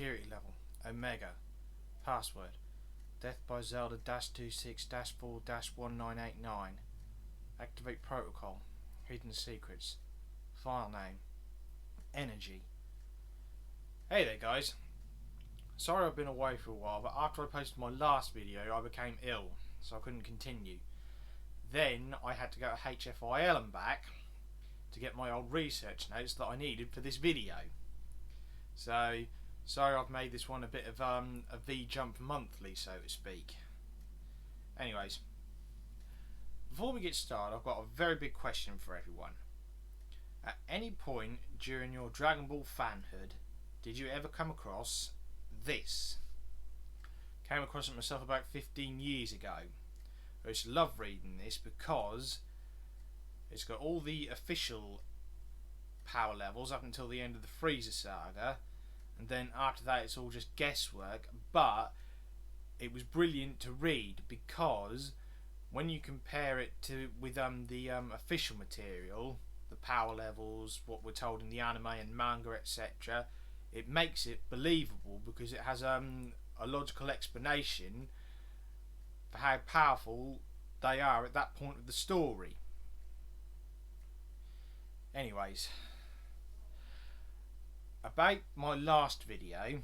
security level Omega. Password Death by Zelda -26-4-1989. Activate protocol. Hidden secrets. File name Energy. Hey there guys. Sorry I've been away for a while, but after I posted my last video I became ill, so I couldn't continue. Then I had to go to HFIL and back to get my old research notes that I needed for this video. So sorry I've made this one a bit of a V-Jump monthly, so to speak. Anyways, before we get started, I've got a very big question for everyone. At any point during your Dragon Ball fanhood, did you ever come across this? Came across it myself about 15 years ago. I just love reading this because it's got all the official power levels up until the end of the Frieza saga, and then after that it's all just guesswork, but it was brilliant to read because when you compare it with the official material, the power levels, what we're told in the anime and manga, etc., it makes it believable because it has a logical explanation for how powerful they are at that point of the story. Anyways, about my last video,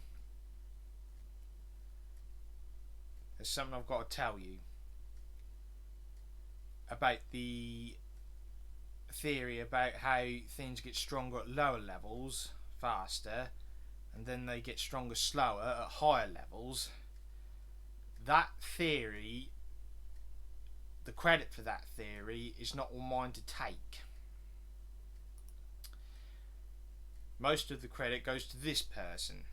there's something I've got to tell you about the theory about how things get stronger at lower levels faster and then they get stronger slower at higher levels. That theory, the credit for that theory is not all mine to take. Most of the credit goes to this person.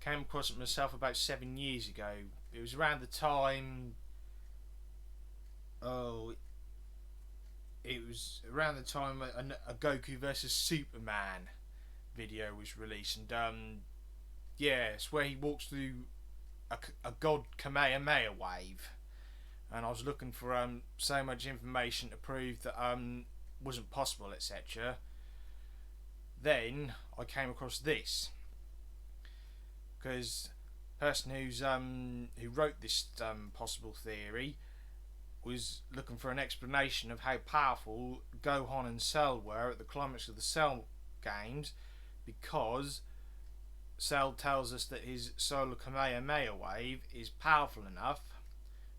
Came across it myself about 7 years ago. It was around the time a Goku vs Superman video was released, and yeah, it's where he walks through a god Kamehameha wave, and I was looking for so much information to prove that wasn't possible, etc. Then I came across this because the person who wrote this possible theory was looking for an explanation of how powerful Gohan and Cell were at the climax of the Cell games, because Cell tells us that his solar Kamehameha wave is powerful enough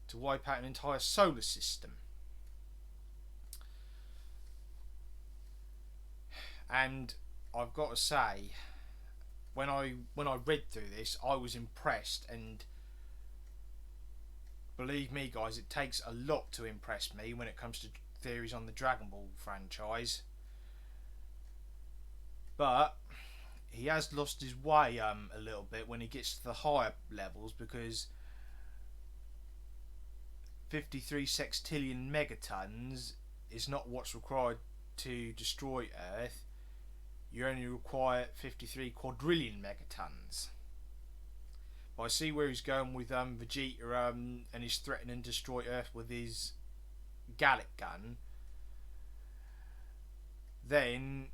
to wipe out an entire solar system. And I've got to say, when I read through this, I was impressed, and believe me guys, it takes a lot to impress me when it comes to theories on the Dragon Ball franchise. But he has lost his way a little bit when he gets to the higher levels, because 53 sextillion megatons is not what's required to destroy Earth. You only require 53 quadrillion megatons. But I see where he's going with Vegeta, and he's threatening to destroy Earth with his Gallic gun. Then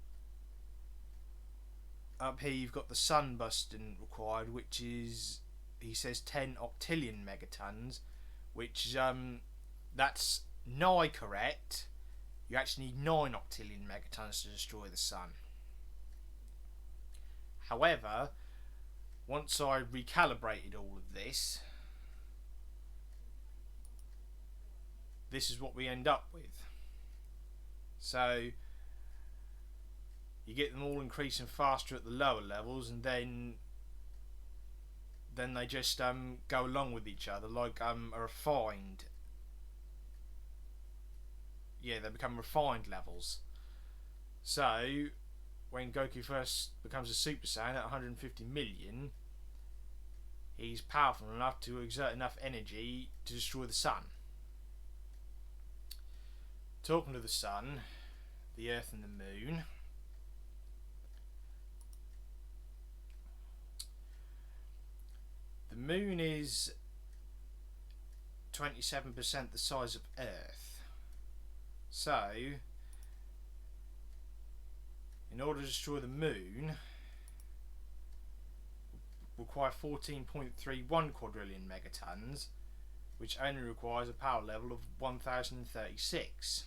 up here you've got the sun busting required, which is, he says, 10 octillion megatons, which that's nigh correct. You actually need 9 octillion megatons to destroy the sun. However, once I recalibrated all of this, this is what we end up with. So you get them all increasing faster at the lower levels, and then they just go along with each other like a refined. Yeah, they become refined levels. So when Goku first becomes a Super Saiyan at 150 million, he's powerful enough to exert enough energy to destroy the sun. Talking to the sun, the earth and the moon, the moon is 27% the size of Earth. So in order to destroy the moon, require 14.31 quadrillion megatons, which only requires a power level of 1036.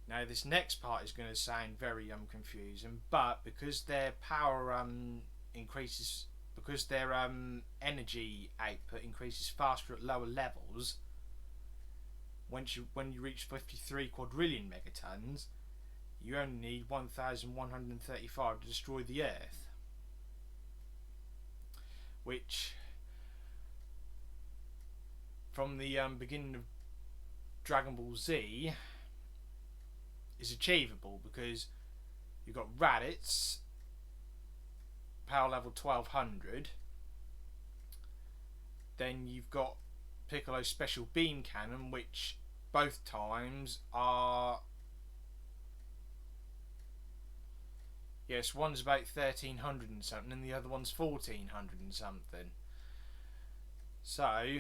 Now this next part is going to sound very confusing, but because their power increases, because their energy output increases faster at lower levels, when you reach 53 quadrillion megatons, you only need 1135 to destroy the Earth, which from the beginning of Dragon Ball Z is achievable, because you've got Raditz, power level 1200, then you've got Piccolo's special beam cannon, which both times are, yes, one's about 1300 and something and the other one's 1400 and something. So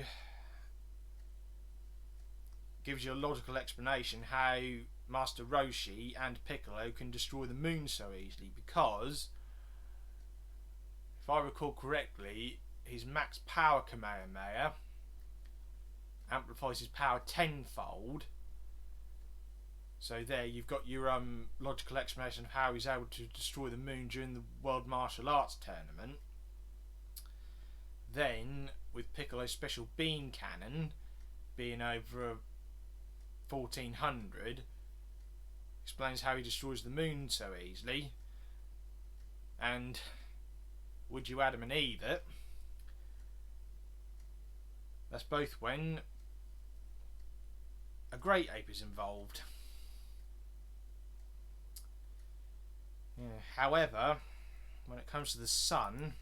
gives you a logical explanation how Master Roshi and Piccolo can destroy the moon so easily, because if I recall correctly, his max power Kamehameha amplifies his power tenfold. So there you've got your logical explanation of how he's able to destroy the moon during the World Martial Arts Tournament. Then with Piccolo's special beam cannon being over 1400, explains how he destroys the moon so easily. And would you Adam and Eve it? That's both when a great ape is involved. Yeah. However, when it comes to the sun,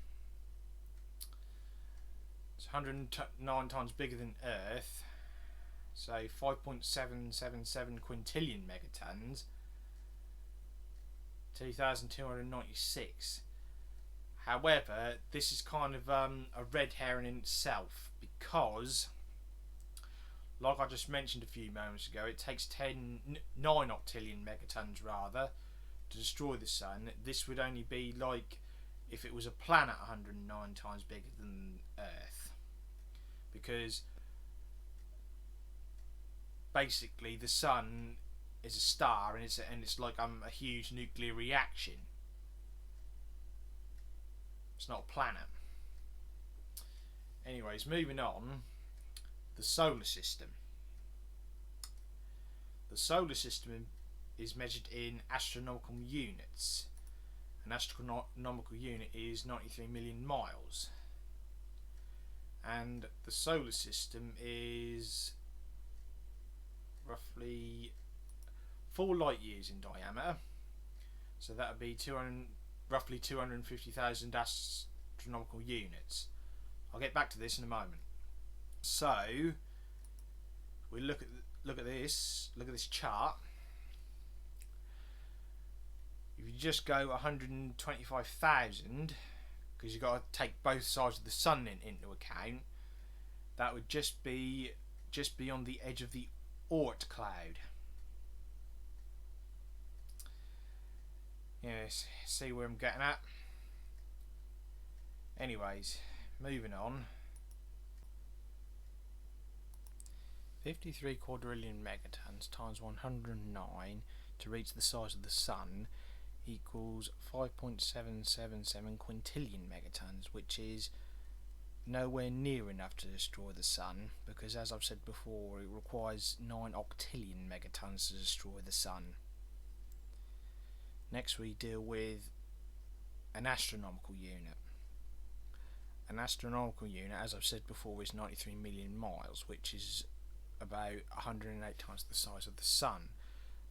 it's 109 times bigger than Earth, so 5.777 quintillion megatons, 2,296. However, this is kind of a red herring in itself, because, like I just mentioned a few moments ago, it takes 9 octillion megatons rather to destroy the sun. This would only be like if it was a planet 109 times bigger than Earth, because basically the sun is a star, and it's like a huge nuclear reaction. It's not a planet. Anyways, moving on, the solar system. The solar system is measured in astronomical units. An astronomical unit is 93 million miles. And the solar system is roughly 4 light years in diameter. So that would be roughly 250,000 astronomical units. I'll get back to this in a moment. So we look at this chart. If you just go 125,000, because you've got to take both sides of the sun into account, that would just be on the edge of the Oort cloud. Yes, see where I'm getting at? Anyways, moving on. 53 quadrillion megatons times 109 to reach the size of the sun equals 5.777 quintillion megatons, which is nowhere near enough to destroy the sun, because as I've said before, it requires 9 octillion megatons to destroy the sun. Next we deal with an astronomical unit. An astronomical unit, as I've said before, is 93 million miles, which is about 108 times the size of the sun.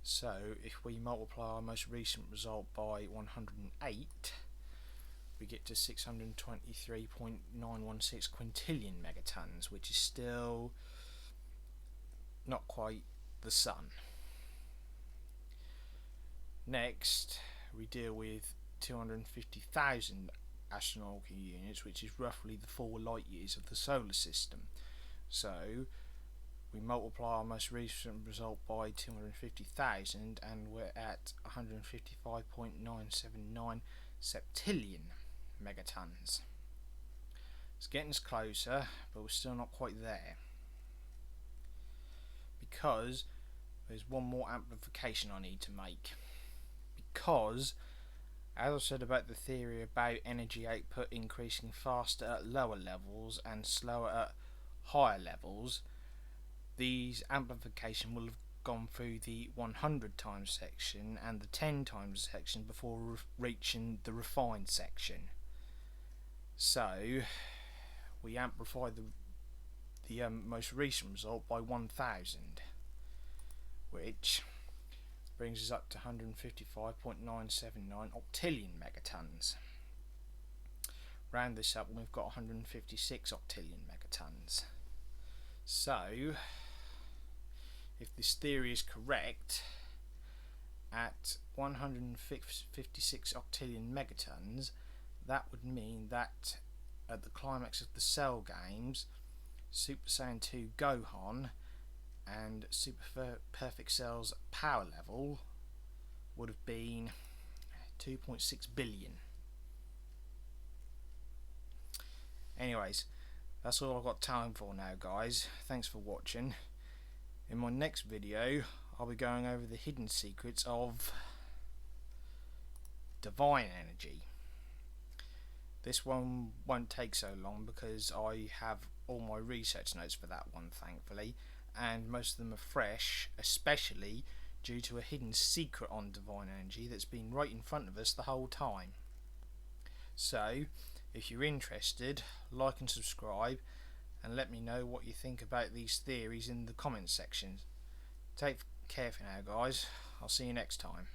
So if we multiply our most recent result by 108, we get to 623.916 quintillion megatons, which is still not quite the sun. Next we deal with 250,000 astronomical units, which is roughly the 4 light years of the solar system. So we multiply our most recent result by 250,000 and we're at 155.979 septillion megatons. It's getting us closer, but we're still not quite there. Because there's one more amplification I need to make. Because, as I said about the theory about energy output increasing faster at lower levels and slower at higher levels, these amplification will have gone through the 100 times section and the 10 times section before reaching the refined section. So we amplify the most recent result by 1000, which brings us up to 155.979 octillion megatons. Round this up and we've got 156 octillion megatons. So if this theory is correct, at 156 octillion megatons, that would mean that at the climax of the Cell Games, Super Saiyan 2 Gohan and Super Perfect Cell's power level would have been 2.6 billion. Anyways, that's all I've got time for now, guys. Thanks for watching. In my next video, I'll be going over the hidden secrets of divine energy. This one won't take so long because I have all my research notes for that one, thankfully, and most of them are fresh, especially due to a hidden secret on divine energy that's been right in front of us the whole time. So, if you're interested, like and subscribe, and let me know what you think about these theories in the comments section. Take care for now, guys. I'll see you next time.